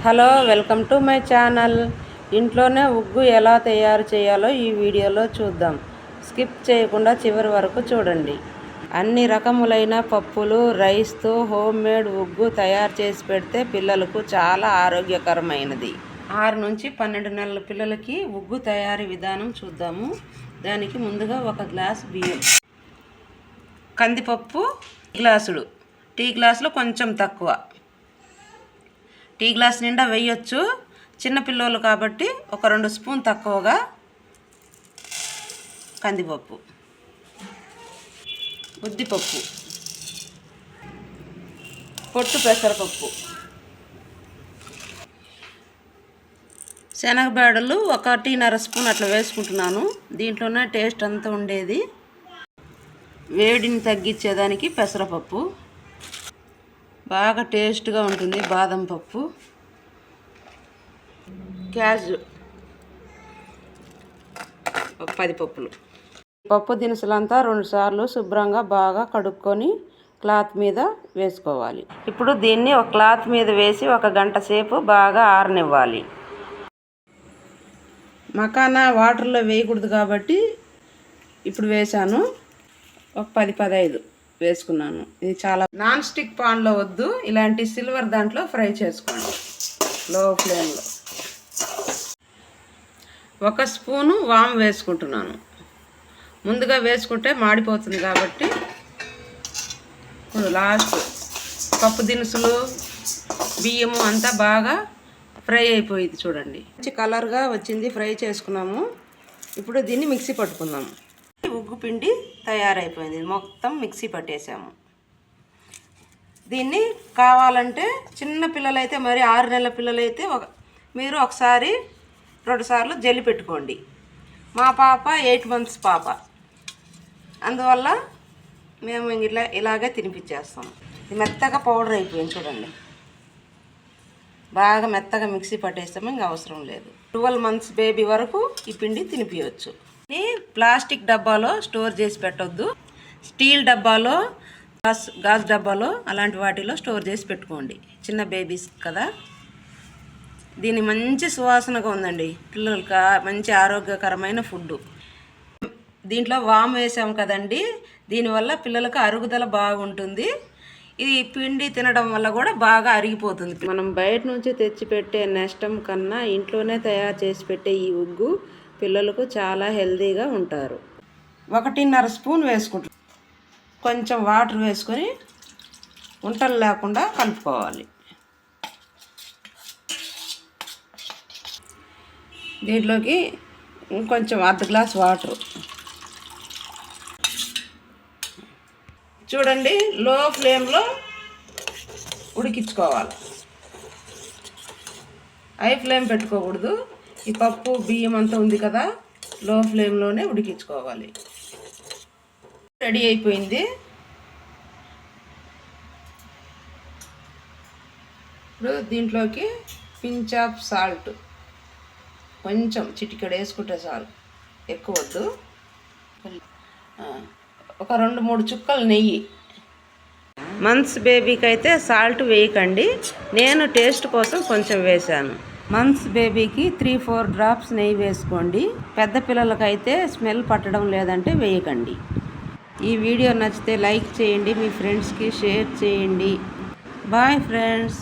Hello, welcome to my channel. ఇంట్లోనే ఉగ్గు ఎలా తయారు చేయాలో ఈ వీడియోలో చూద్దాం. స్కిప్ చేయకుండా చివరి వరకు చూడండి. అన్ని రకములైన పప్పులు, రైస్తో హోమ్ మేడ్ ఉగ్గు తయారు చేసి పెడితే పిల్లలకు చాలా ఆరోగ్యకరమైనది. 6 నుంచి 12 నెలల పిల్లలకి ఉగ్గు తయారీ విధానం చూద్దాము. దానికి ముందుగా 1 గ్లాసు బియ్యం, కందిపప్పు గ్లాసుడు, టీ గ్లాసులో కొంచెం తక్కువ, టీ గ్లాస్ నిండా వేయొచ్చు. చిన్నపిల్లలు కాబట్టి ఒక 2 స్పూన్ తక్కువగా కందిపప్పు, ఉద్దిపప్పు, పొట్టు పెసరపప్పు, శనగబేడలు 1.5 స్పూన్ అట్లా వేసుకుంటున్నాను. దీంట్లోనే టేస్ట్ అంతా ఉండేది. వేడిని తగ్గించేదానికి పెసరపప్పు బాగా టేస్ట్గా ఉంటుంది. బాదం పప్పు, క్యాజు 10 పప్పులు. పప్పు దినుసులంతా 2 సార్లు శుభ్రంగా బాగా కడుక్కొని క్లాత్ మీద వేసుకోవాలి. ఇప్పుడు దీన్ని ఒక క్లాత్ మీద వేసి 1 గంట సేపు బాగా ఆరనివ్వాలి. మకానా వాటర్లో వేయకూడదు కాబట్టి ఇప్పుడు వేసాను. ఒక 10-15 వేసుకున్నాను. ఇది చాలా నాన్ స్టిక్ పాన్లో వద్దు, ఇలాంటి సిల్వర్ దాంట్లో ఫ్రై చేసుకోండి లో ఫ్లేమ్లో. 1 స్పూను వాము వేసుకుంటున్నాను. ముందుగా వేసుకుంటే మాడిపోతుంది కాబట్టి ఇప్పుడు లాస్ట్ పప్పు దినుసులు, బియ్యము అంతా బాగా ఫ్రై అయిపోయింది. చూడండి, మంచి కలర్గా వచ్చింది. ఫ్రై చేసుకున్నాము. ఇప్పుడు దీన్ని మిక్సీ పట్టుకుందాము. ఉగ్గు పిండి తయారైపోయింది. మొత్తం మిక్సీ పట్టేసాము. దీన్ని కావాలంటే చిన్న పిల్లలైతే, మరి 6 నెలల పిల్లలైతే మీరు 1-2 సార్లు జల్లి పెట్టుకోండి. మా పాప 8 మంత్స్ పాప, అందువల్ల మేము ఇలాగే తినిపించేస్తాము. ఇది మెత్తగా పౌడర్ అయిపోయింది. చూడండి, బాగా మెత్తగా మిక్సీ పట్టేస్తాము. ఇంకా అవసరం లేదు. 12 మంత్స్ బేబీ వరకు ఈ పిండి తినిపించవచ్చు. ప్లాస్టిక్ డబ్బాలో స్టోర్ చేసి పెట్టొద్దు. స్టీల్ డబ్బాలో, గాజు డబ్బాలో, అలాంటి వాటిలో స్టోర్ చేసి పెట్టుకోండి. చిన్న బేబీస్ కదా. దీని మంచి సువాసనగా ఉందండి. పిల్లలకి మంచి ఆరోగ్యకరమైన ఫుడ్. దీంట్లో వాము వేసాము కదండి, దీనివల్ల పిల్లలకు అరుగుదల బాగుంటుంది. ఇది పిండి తినడం వల్ల కూడా బాగా అరిగిపోతుంది. మనం బయట నుంచి తెచ్చిపెట్టే నష్టం కన్నా ఇంట్లోనే తయారు చేసి పెట్టే ఈ ఉగ్గు పిల్లలకు చాలా హెల్తీగా ఉంటారు. 1.5 స్పూన్ వేసుకుంటాం. కొంచెం వాటర్ వేసుకొని ఉంటలు లేకుండా కలుపుకోవాలి. దీంట్లోకి ఇంకొంచెం 1/2 గ్లాస్ వాటర్. చూడండి, లో ఫ్లేమ్లో ఉడికించుకోవాలి. హై ఫ్లేమ్ పెట్టుకోకూడదు. ఈ పప్పు బియ్యం అంతా ఉంది కదా, లో ఫ్లేమ్లోనే ఉడికించుకోవాలి. రెడీ అయిపోయింది. ఇప్పుడు దీంట్లోకి పించ్ ఆఫ్ సాల్ట్, కొంచెం చిటికెడు వేసుకుంటే చాలు, ఎక్కువ వద్దు. ఒక 2-3 చుక్కలు నెయ్యి. మంత్స్ బేబీకి అయితే సాల్ట్ వేయకండి, నేను టేస్ట్ కోసం కొంచెం వేసాను. మంత్స్ బేబీకి 3-4 డ్రాప్స్ నెయ్యి వేసుకోండి. పెద్ద పిల్లలకైతే స్మెల్ పట్టడం లేదంటే వేయకండి. ఈ వీడియో నచ్చితే లైక్ చేయండి, మీ ఫ్రెండ్స్కి షేర్ చేయండి. Bye friends.